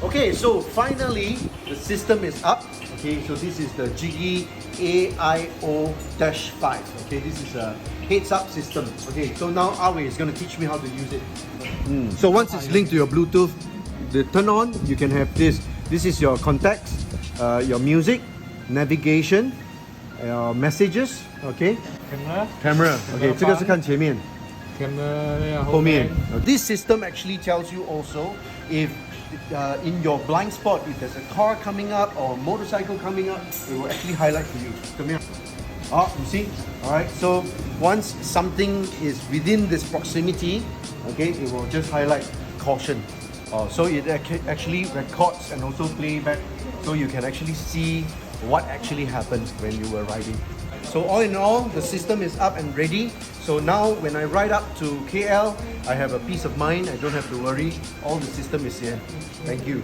Okay, so finally the system is up. Okay, so this is the Chigee AIO-5. Okay, this is a heads-up system. Okay, so now Awe is going to teach me how to use it. So once it's linked to your Bluetooth, the turn on, you can have this. This is your contacts, your music, navigation, your messages. Okay, camera. Okay, 这个是看前面。 后面. This system actually tells you also if in your blind spot, if there's a car coming up or a motorcycle coming up, it will actually highlight for you. Come here. Oh, you see? Alright, so once something is within this proximity, okay, it will just highlight caution. So it actually records and also playback, so you can actually see what actually happened when you were riding. So all in all, the system is up and ready. So now when I ride up to KL, I have a peace of mind. I don't have to worry. All the system is here. Thank you.